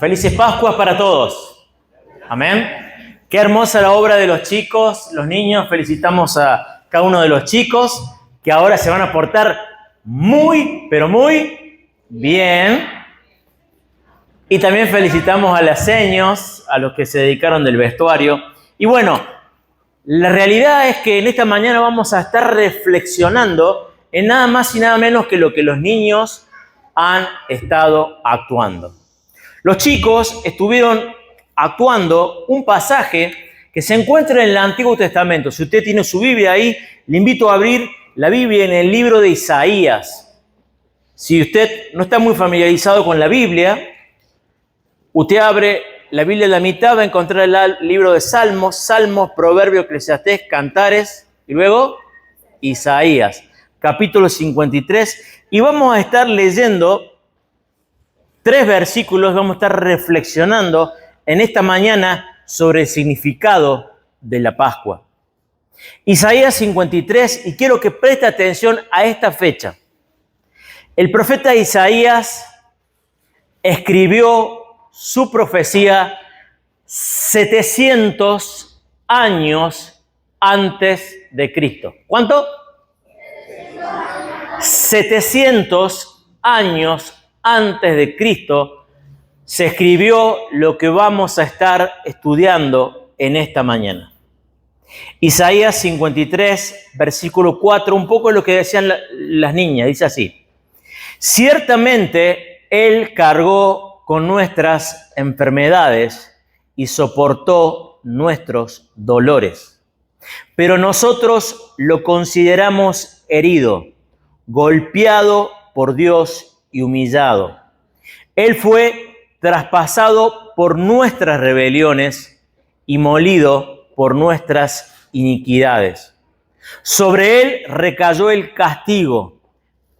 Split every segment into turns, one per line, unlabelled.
Felices Pascuas para todos. Amén. Qué hermosa la obra de los chicos, los niños. Felicitamos a cada uno de los chicos que ahora se van a portar muy, pero muy bien. Y también felicitamos a las seños, a los que se dedicaron del vestuario. Y bueno, la realidad es que en esta mañana vamos a estar reflexionando en nada más y nada menos que lo que los niños han estado actuando. Los chicos estuvieron actuando un pasaje que se encuentra en el Antiguo Testamento. Si usted tiene su Biblia ahí, le invito a abrir la Biblia en el libro de Isaías. Si usted no está muy familiarizado con la Biblia, usted abre la Biblia a la mitad, va a encontrar el libro de Salmos, Proverbios, Eclesiastés, Cantares y luego Isaías, capítulo 53. Y vamos a estar leyendo 3 versículos, vamos a estar reflexionando en esta mañana sobre el significado de la Pascua. Isaías 53, y quiero que preste atención a esta fecha. El profeta Isaías escribió su profecía 700 años antes de Cristo. ¿Cuánto? 700 años antes de Cristo se escribió lo que vamos a estar estudiando en esta mañana. Isaías 53, versículo 4, un poco lo que decían las niñas, dice así: ciertamente Él cargó con nuestras enfermedades y soportó nuestros dolores, pero nosotros lo consideramos herido, golpeado por Dios y humillado. Él fue traspasado por nuestras rebeliones y molido por nuestras iniquidades. Sobre él recayó el castigo,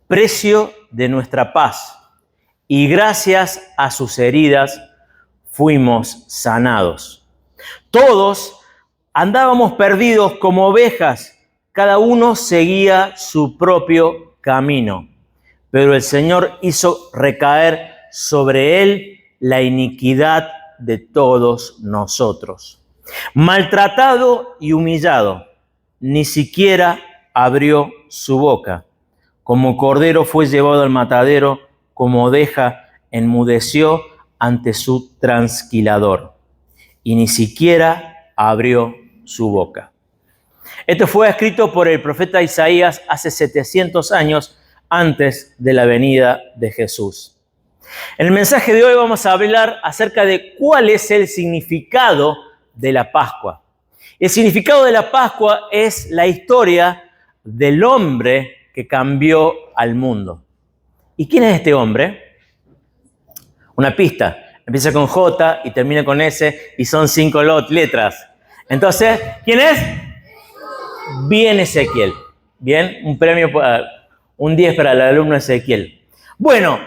precio de nuestra paz, y gracias a sus heridas fuimos sanados. Todos andábamos perdidos como ovejas, cada uno seguía su propio camino. Pero el Señor hizo recaer sobre él la iniquidad de todos nosotros. Maltratado y humillado, ni siquiera abrió su boca. Como cordero fue llevado al matadero, como oveja enmudeció ante su trasquilador, y ni siquiera abrió su boca. Esto fue escrito por el profeta Isaías hace 700 años antes de la venida de Jesús. En el mensaje de hoy vamos a hablar acerca de cuál es el significado de la Pascua. El significado de la Pascua es la historia del hombre que cambió al mundo. ¿Y quién es este hombre? Una pista. Empieza con J y termina con S y son 5 letras. Entonces, ¿quién es? Bien, Ezequiel. Bien, un premio para... Un 10 para el alumno Ezequiel. Bueno,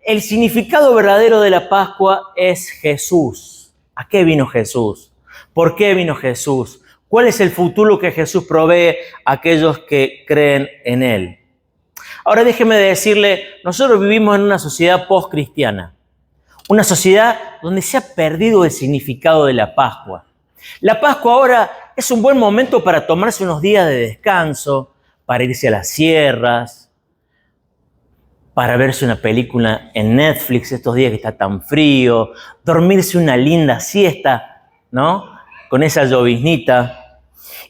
el significado verdadero de la Pascua es Jesús. ¿A qué vino Jesús? ¿Por qué vino Jesús? ¿Cuál es el futuro que Jesús provee a aquellos que creen en Él? Ahora déjeme decirle, nosotros vivimos en una sociedad post-cristiana. Una sociedad donde se ha perdido el significado de la Pascua. La Pascua ahora es un buen momento para tomarse unos días de descanso, para irse a las sierras, para verse una película en Netflix estos días que está tan frío, dormirse una linda siesta, ¿no? Con esa lloviznita.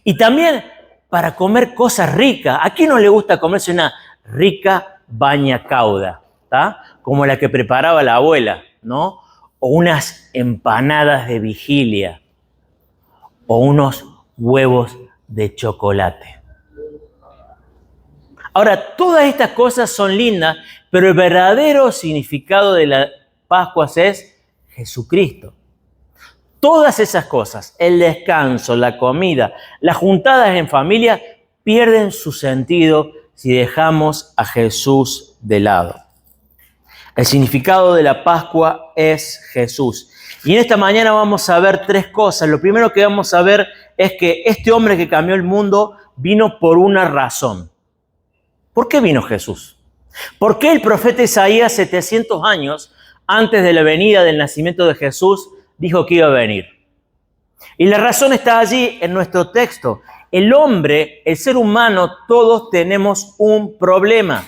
Y también para comer cosas ricas. ¿A quién no le gusta comerse una rica baña cauda? ¿Tá? Como la que preparaba la abuela, ¿no? O unas empanadas de vigilia. O unos huevos de chocolate. Ahora, todas estas cosas son lindas, pero el verdadero significado de la Pascua es Jesucristo. Todas esas cosas, el descanso, la comida, las juntadas en familia, pierden su sentido si dejamos a Jesús de lado. El significado de la Pascua es Jesús. Y en esta mañana vamos a ver tres cosas. Lo primero que vamos a ver es que este hombre que cambió el mundo vino por una razón. ¿Por qué vino Jesús? ¿Por qué el profeta Isaías, 700 años antes de la venida del nacimiento de Jesús, dijo que iba a venir? Y la razón está allí en nuestro texto. El hombre, el ser humano, todos tenemos un problema.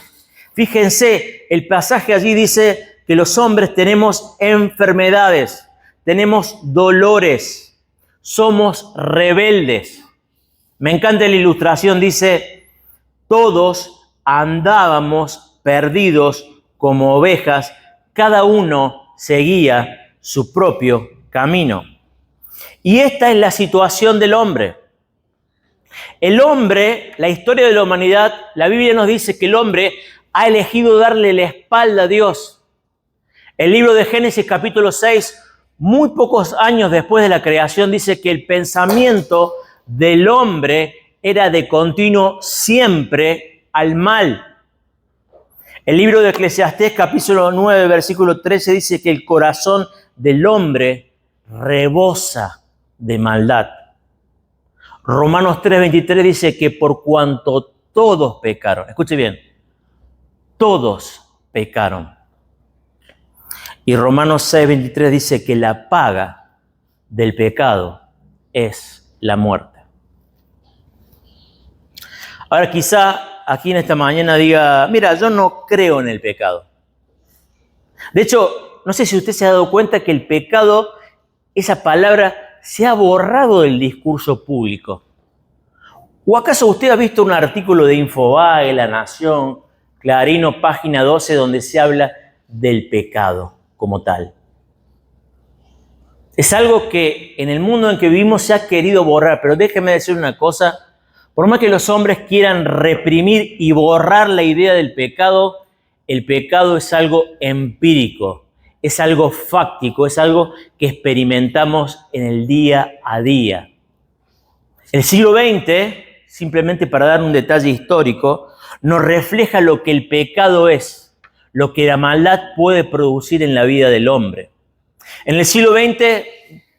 Fíjense, el pasaje allí dice que los hombres tenemos enfermedades, tenemos dolores, somos rebeldes. Me encanta la ilustración, dice, todos andábamos perdidos como ovejas, cada uno seguía su propio camino. Y esta es la situación del hombre. El hombre, la historia de la humanidad, la Biblia nos dice que el hombre ha elegido darle la espalda a Dios. El libro de Génesis capítulo 6, muy pocos años después de la creación, dice que el pensamiento del hombre era de continuo siempre al mal. El libro de Eclesiastés capítulo 9, versículo 13 dice que el corazón del hombre rebosa de maldad. Romanos 3:23 dice que por cuanto todos pecaron, escuche bien, todos pecaron. Y Romanos 6:23 dice que la paga del pecado es la muerte. Ahora quizá aquí en esta mañana diga, mira, yo no creo en el pecado. De hecho, no sé si usted se ha dado cuenta que el pecado, esa palabra, se ha borrado del discurso público. ¿O acaso usted ha visto un artículo de Infobae, La Nación, Clarino, página 12, donde se habla del pecado como tal? Es algo que en el mundo en que vivimos se ha querido borrar, pero déjeme decir una cosa, por más que los hombres quieran reprimir y borrar la idea del pecado, el pecado es algo empírico, es algo fáctico, es algo que experimentamos en el día a día. El siglo XX, simplemente para dar un detalle histórico, nos refleja lo que el pecado es, lo que la maldad puede producir en la vida del hombre. En el siglo XX,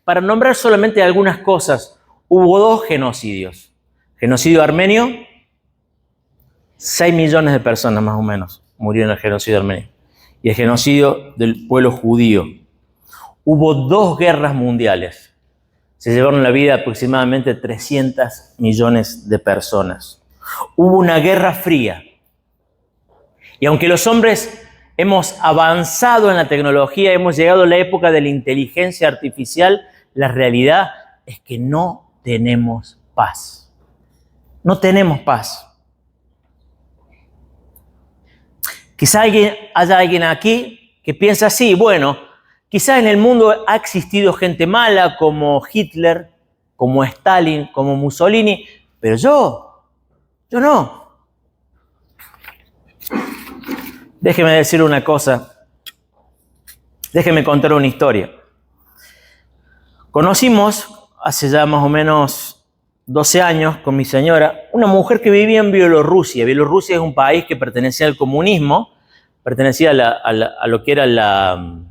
para nombrar solamente algunas cosas, hubo 2 genocidios. Genocidio armenio, 6 millones de personas más o menos murieron en el genocidio armenio. Y el genocidio del pueblo judío. Hubo 2 guerras mundiales. Se llevaron la vida aproximadamente 300 millones de personas. Hubo una guerra fría. Y aunque los hombres hemos avanzado en la tecnología, hemos llegado a la época de la inteligencia artificial, la realidad es que no tenemos paz. No tenemos paz. Quizá haya alguien aquí que piensa así, bueno, quizá en el mundo ha existido gente mala como Hitler, como Stalin, como Mussolini, pero yo no. Déjeme decir una cosa, déjeme contar una historia. Conocimos hace ya más o menos 12 años con mi señora una mujer que vivía en Bielorrusia. Bielorrusia es un país que pertenecía al comunismo, pertenecía a lo que era la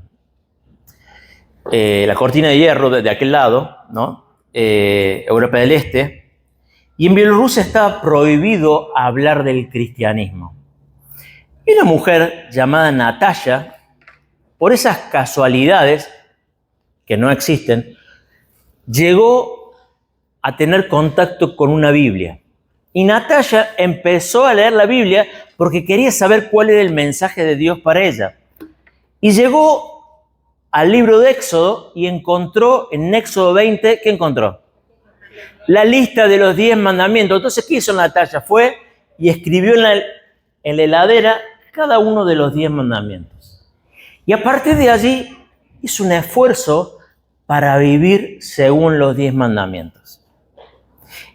cortina de hierro de aquel lado, ¿no? Europa del Este. Y en Bielorrusia estaba prohibido hablar del cristianismo. Y una mujer llamada Natalia, por esas casualidades que no existen, llegó a tener contacto con una Biblia. Y Natalia empezó a leer la Biblia porque quería saber cuál era el mensaje de Dios para ella. Y llegó al libro de Éxodo y encontró en Éxodo 20, ¿qué encontró? La lista de los 10 mandamientos. Entonces, ¿qué hizo Natalia? Fue y escribió en la heladera cada uno de los 10 mandamientos. Y a partir de allí hizo un esfuerzo para vivir según los 10 mandamientos.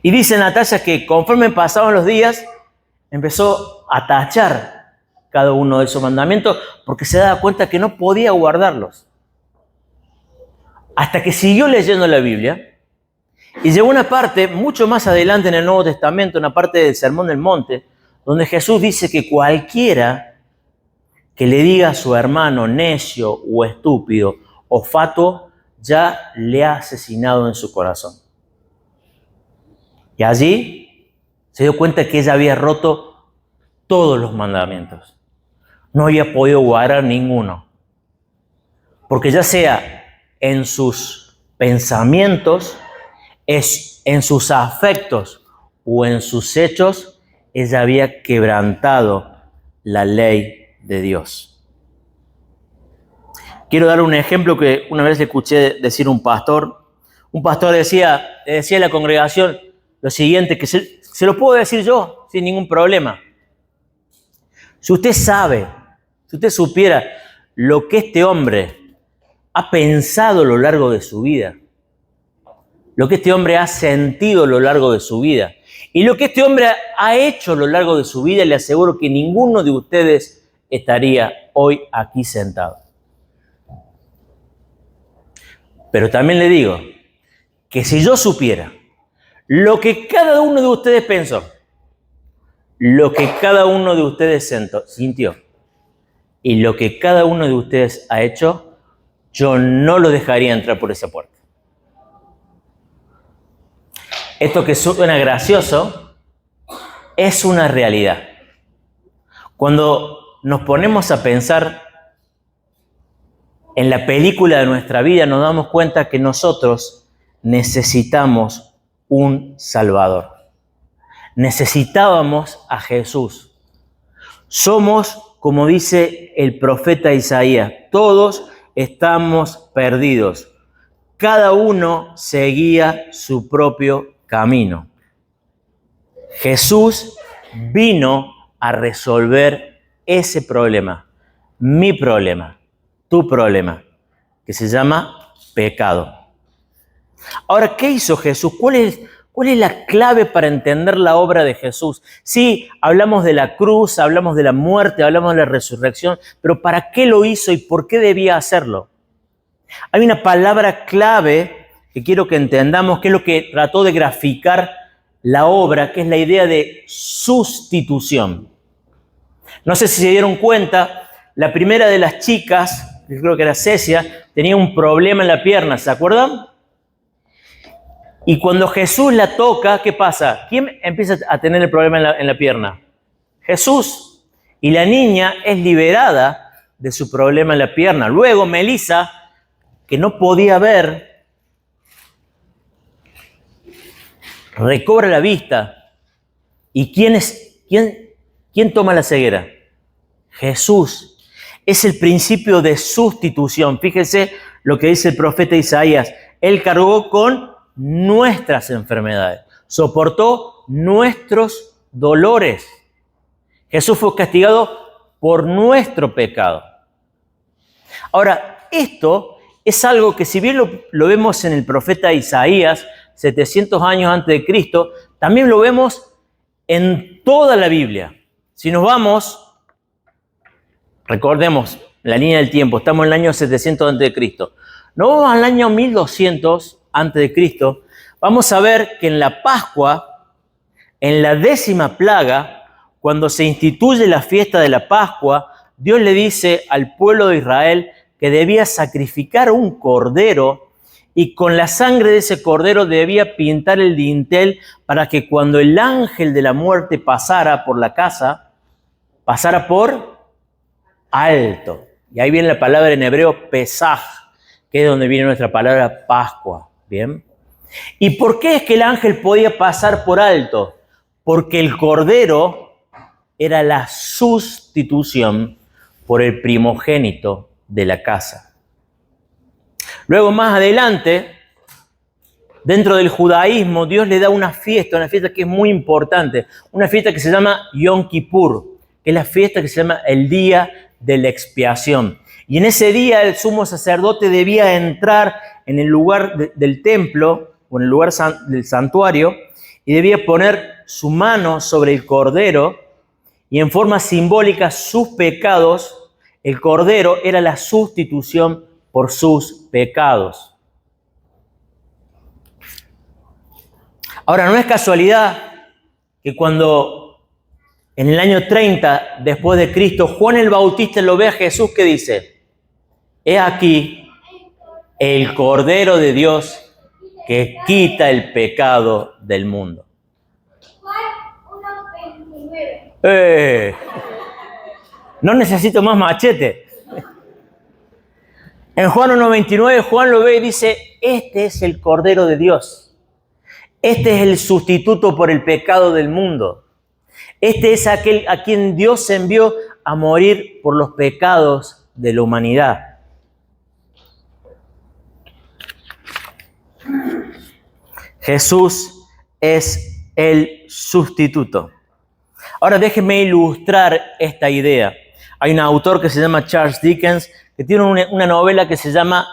Y dice Natalia que conforme pasaban los días, empezó a tachar cada uno de esos mandamientos porque se daba cuenta que no podía guardarlos. Hasta que siguió leyendo la Biblia y llegó a una parte mucho más adelante en el Nuevo Testamento, una parte del Sermón del Monte, donde Jesús dice que cualquiera que le diga a su hermano necio o estúpido o fatuo, ya le ha asesinado en su corazón. Y allí se dio cuenta que ella había roto todos los mandamientos. No había podido guardar ninguno. Porque ya sea en sus pensamientos, en sus afectos o en sus hechos, ella había quebrantado la ley de Dios. Quiero dar un ejemplo que una vez le escuché decir un pastor. Un pastor decía a la congregación lo siguiente, que se lo puedo decir yo sin ningún problema. Si usted sabe, si usted supiera lo que este hombre ha pensado a lo largo de su vida, lo que este hombre ha sentido a lo largo de su vida y lo que este hombre ha hecho a lo largo de su vida, le aseguro que ninguno de ustedes estaría hoy aquí sentado. Pero también le digo que si yo supiera lo que cada uno de ustedes pensó, lo que cada uno de ustedes sintió y lo que cada uno de ustedes ha hecho, yo no lo dejaría entrar por esa puerta. Esto que suena gracioso es una realidad. Cuando nos ponemos a pensar en la película de nuestra vida, nos damos cuenta que nosotros necesitamos un Salvador. Necesitábamos a Jesús. Somos, como dice el profeta Isaías, todos estamos perdidos. Cada uno seguía su propio camino. Jesús vino a resolver ese problema, mi problema, tu problema, que se llama pecado. Ahora, ¿qué hizo Jesús? ¿Cuál es la clave para entender la obra de Jesús? Sí, hablamos de la cruz, hablamos de la muerte, hablamos de la resurrección, pero ¿para qué lo hizo y por qué debía hacerlo? Hay una palabra clave que quiero que entendamos, que es lo que trató de graficar la obra, que es la idea de sustitución. No sé si se dieron cuenta, la primera de las chicas, que creo que era Cecia, tenía un problema en la pierna, ¿se acuerdan? Y cuando Jesús la toca, ¿qué pasa? ¿Quién empieza a tener el problema en la pierna? Jesús. Y la niña es liberada de su problema en la pierna. Luego Melissa, que no podía ver, recobra la vista. ¿Y quién toma la ceguera? Jesús. Es el principio de sustitución. Fíjese lo que dice el profeta Isaías. Él cargó con nuestras enfermedades, soportó nuestros dolores. Jesús fue castigado por nuestro pecado. Ahora, esto es algo que si bien lo vemos en el profeta Isaías, 700 años antes de Cristo, también lo vemos en toda la Biblia. Si nos vamos, recordemos la línea del tiempo, estamos en el año 700 antes de Cristo. Nos vamos al año 1200 antes de Cristo, vamos a ver que en la Pascua, en la 10ª plaga, cuando se instituye la fiesta de la Pascua, Dios le dice al pueblo de Israel que debía sacrificar un cordero y con la sangre de ese cordero debía pintar el dintel para que cuando el ángel de la muerte pasara por la casa, pasara por alto. Y ahí viene la palabra en hebreo Pesaj, que es donde viene nuestra palabra Pascua. ¿Bien? ¿Y por qué es que el ángel podía pasar por alto? Porque el cordero era la sustitución por el primogénito de la casa. Luego, más adelante, dentro del judaísmo, Dios le da una fiesta que es muy importante, una fiesta que se llama Yom Kippur, que es la fiesta que se llama el Día de la Expiación. Y en ese día el sumo sacerdote debía entrar en el lugar del templo o en el lugar del santuario y debía poner su mano sobre el cordero y en forma simbólica sus pecados. El cordero era la sustitución por sus pecados. Ahora, no es casualidad que cuando En el año 30 después de Cristo, Juan el Bautista lo ve a Jesús que dice: he aquí el Cordero de Dios que quita el pecado del mundo. No necesito más machete. En Juan 1:29, Juan lo ve y dice: este es el Cordero de Dios. Este es el sustituto por el pecado del mundo. Este es aquel a quien Dios envió a morir por los pecados de la humanidad. Jesús es el sustituto. Ahora déjenme ilustrar esta idea. Hay un autor que se llama Charles Dickens que tiene una novela que se llama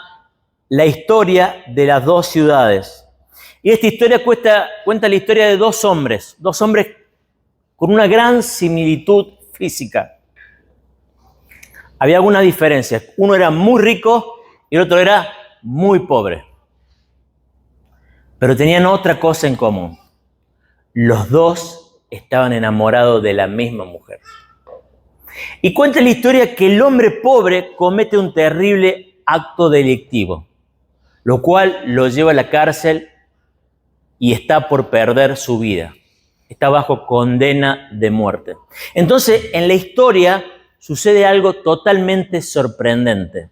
La historia de las dos ciudades. Y esta historia cuenta la historia de dos hombres con una gran similitud física. Había algunas diferencias. Uno era muy rico y el otro era muy pobre. Pero tenían otra cosa en común. Los dos estaban enamorados de la misma mujer. Y cuenta la historia que el hombre pobre comete un terrible acto delictivo, lo cual lo lleva a la cárcel y está por perder su vida. Está bajo condena de muerte. Entonces, en la historia sucede algo totalmente sorprendente.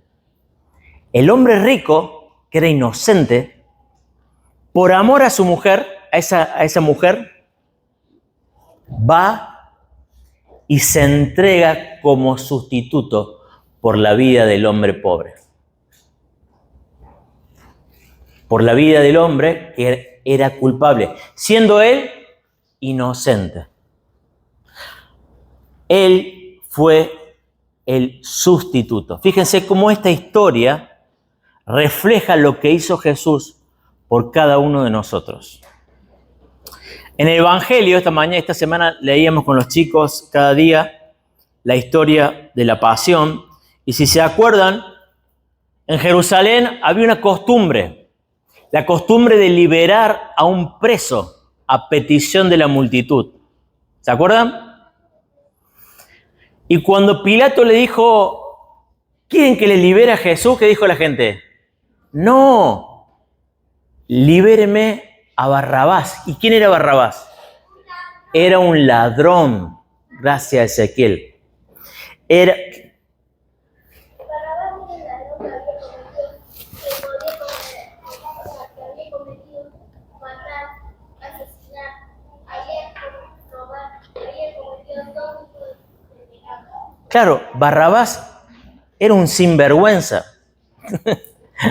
El hombre rico, que era inocente, por amor a su mujer, a esa mujer, va y se entrega como sustituto por la vida del hombre pobre. Por la vida del hombre que era culpable, siendo él inocente. Él fue el sustituto. Fíjense cómo esta historia refleja lo que hizo Jesús por cada uno de nosotros. En el Evangelio, esta semana leíamos con los chicos cada día la historia de la pasión. Y si se acuerdan, en Jerusalén había una costumbre, la costumbre de liberar a un preso a petición de la multitud. ¿Se acuerdan? Y cuando Pilato le dijo: ¿quieren que le libere a Jesús? ¿Qué dijo la gente? No, libéreme a Barrabás. ¿Y quién era Barrabás? Era un ladrón, gracias a Ezequiel. Barrabás era un ladrón que había cometido matar, asesinar, había cometido todo tipo de pecado. Claro, Barrabás era un sinvergüenza.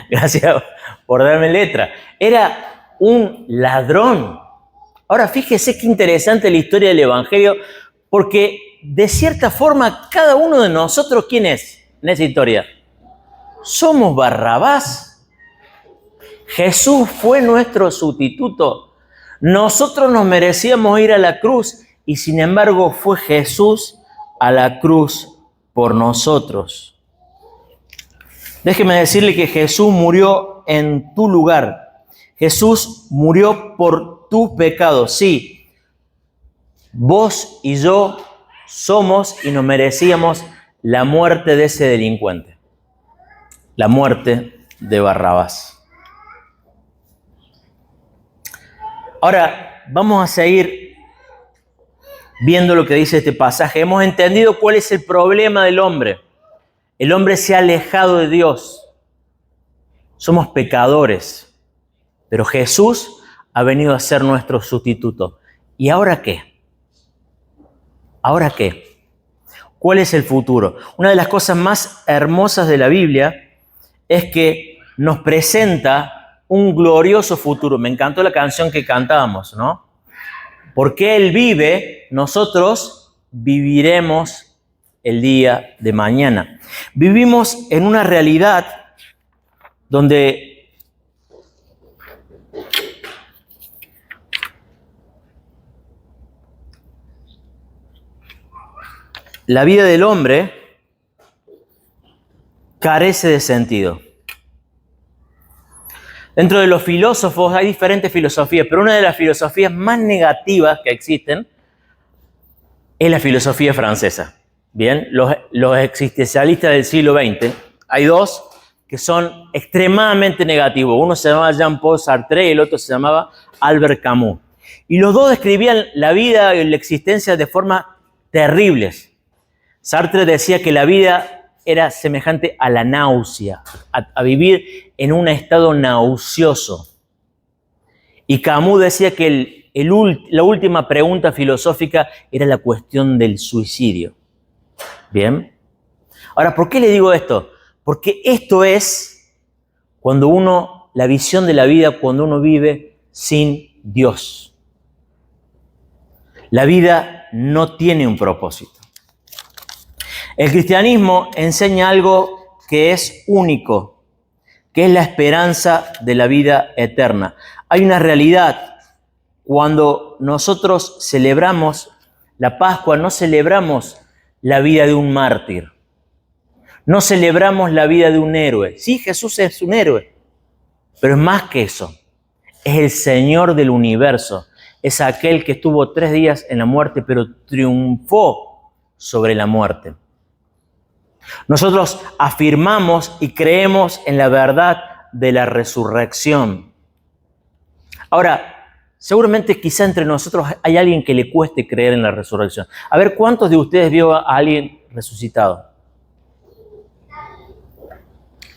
Gracias por darme letra. Era un ladrón. Ahora fíjese qué interesante la historia del Evangelio, porque de cierta forma cada uno de nosotros, ¿quién es en esa historia? Somos Barrabás. Jesús fue nuestro sustituto. Nosotros nos merecíamos ir a la cruz y sin embargo fue Jesús a la cruz por nosotros. Déjeme decirle que Jesús murió en tu lugar. Jesús murió por tus pecados. Sí, vos y yo somos y nos merecíamos la muerte de ese delincuente. La muerte de Barrabás. Ahora, vamos a seguir viendo lo que dice este pasaje. Hemos entendido cuál es el problema del hombre. El hombre se ha alejado de Dios. Somos pecadores. Pero Jesús ha venido a ser nuestro sustituto. ¿Y ahora qué? ¿Ahora qué? ¿Cuál es el futuro? Una de las cosas más hermosas de la Biblia es que nos presenta un glorioso futuro. Me encantó la canción que cantábamos, ¿no? Porque Él vive, nosotros viviremos el día de mañana. Vivimos en una realidad donde la vida del hombre carece de sentido. Dentro de los filósofos hay diferentes filosofías, pero una de las filosofías más negativas que existen es la filosofía francesa. Bien, los existencialistas del siglo XX, hay dos que son extremadamente negativos. Uno se llamaba Jean-Paul Sartre y el otro se llamaba Albert Camus. Y los dos describían la vida y la existencia de formas terribles. Sartre decía que la vida era semejante a la náusea, a vivir en un estado nauseoso. Y Camus decía que la última pregunta filosófica era la cuestión del suicidio. Bien. Ahora, ¿por qué le digo esto? Porque esto es la visión de la vida cuando uno vive sin Dios. La vida no tiene un propósito. El cristianismo enseña algo que es único, que es la esperanza de la vida eterna. Hay una realidad. Cuando nosotros celebramos la Pascua, no celebramos la vida de un mártir. No celebramos la vida de un héroe. Sí, Jesús es un héroe, pero es más que eso. Es el Señor del universo. Es aquel que estuvo 3 días en la muerte, pero triunfó sobre la muerte. Nosotros afirmamos y creemos en la verdad de la resurrección. Ahora, seguramente quizá entre nosotros hay alguien que le cueste creer en la resurrección. A ver, ¿cuántos de ustedes vio a alguien resucitado?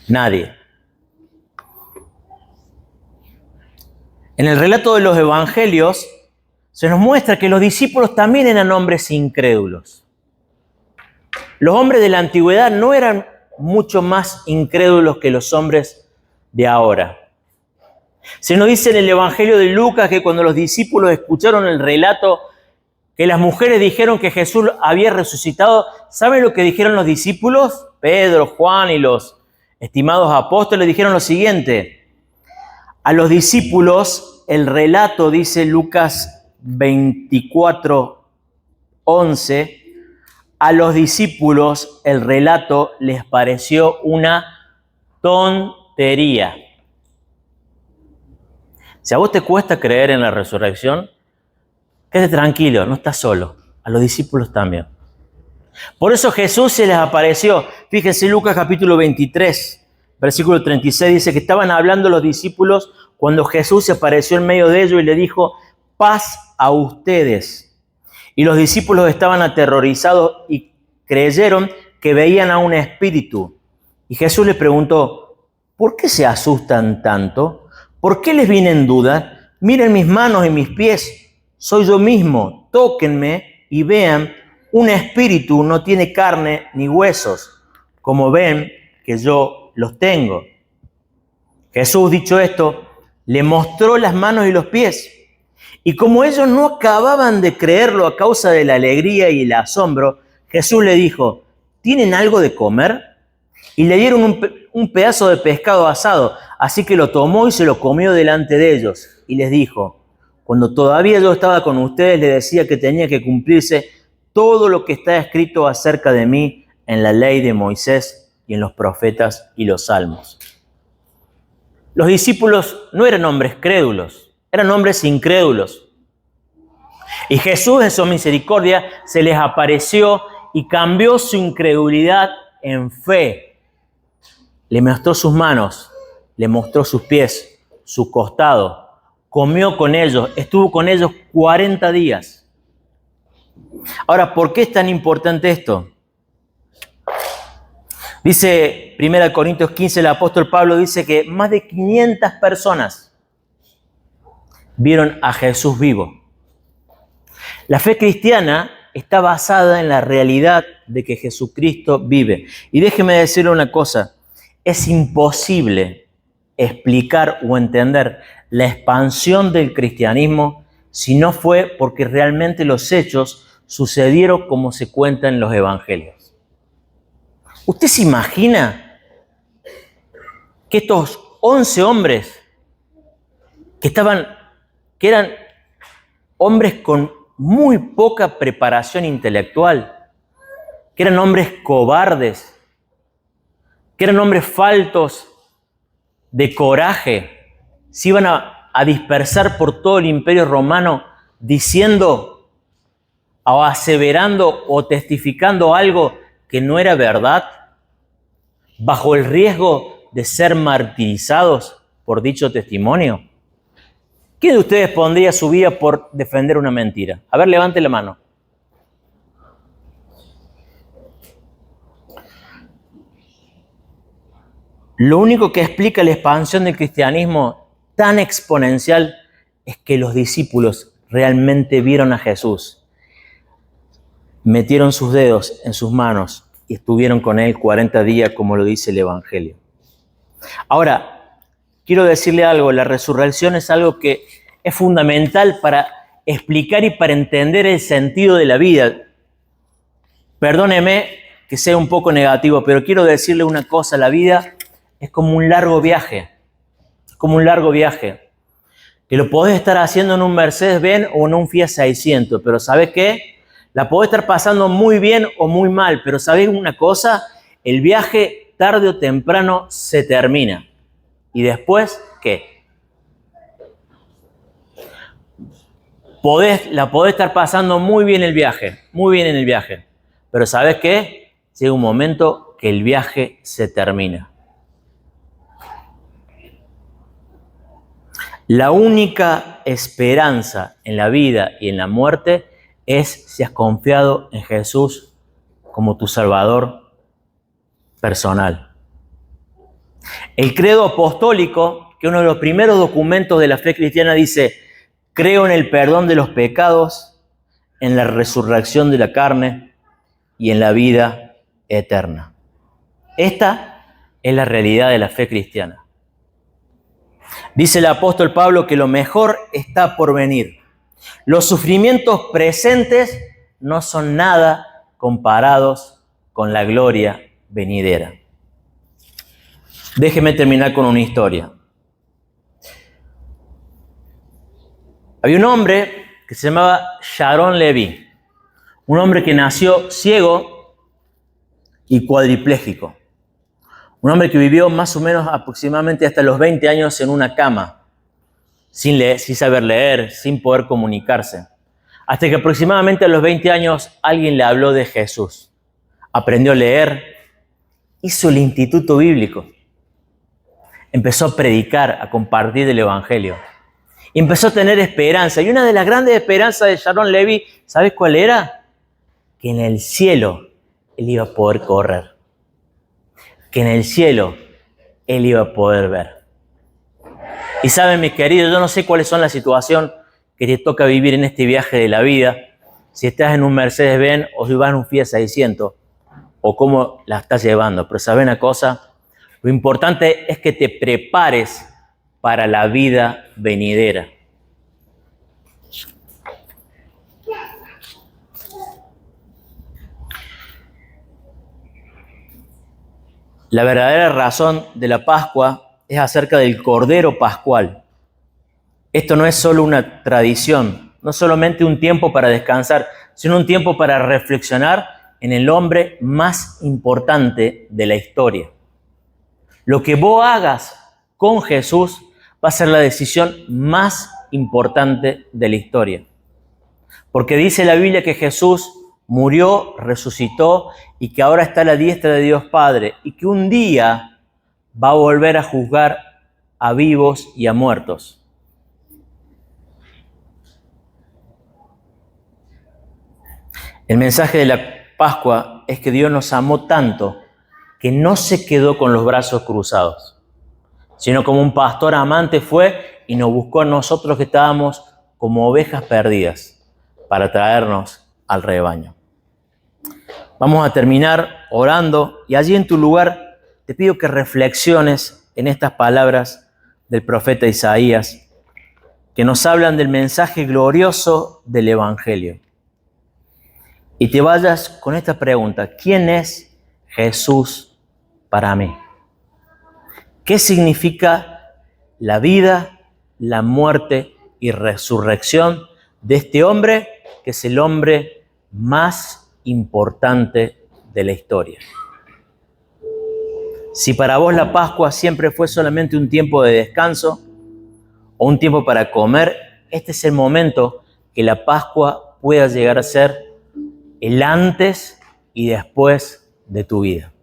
Nadie. En el relato de los evangelios se nos muestra que los discípulos también eran hombres incrédulos. Los hombres de la antigüedad no eran mucho más incrédulos que los hombres de ahora. Se nos dice en el Evangelio de Lucas que cuando los discípulos escucharon el relato que las mujeres dijeron que Jesús había resucitado, ¿saben lo que dijeron los discípulos? Pedro, Juan y los estimados apóstoles dijeron lo siguiente. A los discípulos, el relato, dice Lucas 24:11, a los discípulos el relato les pareció una tontería. Si a vos te cuesta creer en la resurrección, quédate tranquilo, no estás solo. A los discípulos también. Por eso Jesús se les apareció. Fíjense Lucas capítulo 23, versículo 36, dice que estaban hablando los discípulos cuando Jesús se apareció en medio de ellos y le dijo, paz a ustedes. Y los discípulos estaban aterrorizados y creyeron que veían a un espíritu. Y Jesús les preguntó, ¿por qué se asustan tanto? ¿Por qué les viene en duda? Miren mis manos y mis pies, soy yo mismo, tóquenme y vean, un espíritu no tiene carne ni huesos, como ven que yo los tengo. Jesús, dicho esto, le mostró las manos y los pies. Y como ellos no acababan de creerlo a causa de la alegría y el asombro, Jesús le dijo, ¿tienen algo de comer? Y le dieron un pedazo de pescado asado, así que lo tomó y se lo comió delante de ellos. Y les dijo, cuando todavía yo estaba con ustedes, les decía que tenía que cumplirse todo lo que está escrito acerca de mí en la ley de Moisés y en los profetas y los salmos. Los discípulos no eran hombres crédulos, eran hombres incrédulos. Y Jesús en su misericordia se les apareció y cambió su incredulidad en fe. Le mostró sus manos, le mostró sus pies, su costado, comió con ellos, estuvo con ellos 40 días. Ahora, ¿por qué es tan importante esto? Dice 1 Corintios 15, el apóstol Pablo dice que más de 500 personas vieron a Jesús vivo. La fe cristiana está basada en la realidad de que Jesucristo vive. Y déjeme decirle una cosa, es imposible explicar o entender la expansión del cristianismo si no fue porque realmente los hechos sucedieron como se cuenta en los evangelios. ¿Usted se imagina que estos 11 hombres que eran hombres con muy poca preparación intelectual, que eran hombres cobardes, que eran hombres faltos de coraje, se iban a dispersar por todo el imperio romano diciendo o aseverando o testificando algo que no era verdad, bajo el riesgo de ser martirizados por dicho testimonio? ¿Quién de ustedes pondría su vida por defender una mentira? A ver, levante la mano. Lo único que explica la expansión del cristianismo tan exponencial es que los discípulos realmente vieron a Jesús, metieron sus dedos en sus manos y estuvieron con él 40 días, como lo dice el Evangelio. Ahora, quiero decirle algo, la resurrección es algo que es fundamental para explicar y para entender el sentido de la vida. Perdóneme que sea un poco negativo, pero quiero decirle una cosa, la vida es como un largo viaje, que lo podés estar haciendo en un Mercedes-Benz o en un Fiat 600, pero ¿sabes qué? La podés estar pasando muy bien o muy mal, pero ¿sabés una cosa? El viaje tarde o temprano se termina. ¿Y después qué? La podés estar pasando muy bien en el viaje, pero ¿sabes qué? Llega un momento que el viaje se termina. La única esperanza en la vida y en la muerte es si has confiado en Jesús como tu Salvador personal. El credo apostólico, que uno de los primeros documentos de la fe cristiana, dice: creo en el perdón de los pecados, en la resurrección de la carne y en la vida eterna. Esta es la realidad de la fe cristiana. Dice el apóstol Pablo que lo mejor está por venir. Los sufrimientos presentes no son nada comparados con la gloria venidera. Déjeme terminar con una historia. Había un hombre que se llamaba Sharon Levy, un hombre que nació ciego y cuadripléjico. Un hombre que vivió más o menos aproximadamente hasta los 20 años en una cama, sin saber leer, sin poder comunicarse. Hasta que aproximadamente a los 20 años alguien le habló de Jesús. Aprendió a leer, hizo el instituto bíblico. Empezó a predicar, a compartir el Evangelio. Y empezó a tener esperanza. Y una de las grandes esperanzas de Sharon Levy, ¿sabes cuál era? Que en el cielo él iba a poder correr. Que en el cielo él iba a poder ver. Y saben, mis queridos, yo no sé cuáles son las situaciones que te toca vivir en este viaje de la vida, si estás en un Mercedes-Benz o si vas en un Fiat 600, o cómo la estás llevando. Pero ¿sabes una cosa? Lo importante es que te prepares para la vida venidera. La verdadera razón de la Pascua es acerca del Cordero Pascual. Esto no es solo una tradición, no solamente un tiempo para descansar, sino un tiempo para reflexionar en el hombre más importante de la historia. Lo que vos hagas con Jesús va a ser la decisión más importante de la historia. Porque dice la Biblia que Jesús murió, resucitó y que ahora está a la diestra de Dios Padre y que un día va a volver a juzgar a vivos y a muertos. El mensaje de la Pascua es que Dios nos amó tanto que no se quedó con los brazos cruzados, sino como un pastor amante fue y nos buscó a nosotros que estábamos como ovejas perdidas para traernos al rebaño. Vamos a terminar orando y allí en tu lugar te pido que reflexiones en estas palabras del profeta Isaías que nos hablan del mensaje glorioso del Evangelio. Y te vayas con esta pregunta: ¿quién es Jesús para mí? ¿Qué significa la vida, la muerte y resurrección de este hombre que es el hombre más importante de la historia? Si para vos la Pascua siempre fue solamente un tiempo de descanso o un tiempo para comer, este es el momento que la Pascua pueda llegar a ser el antes y después de tu vida.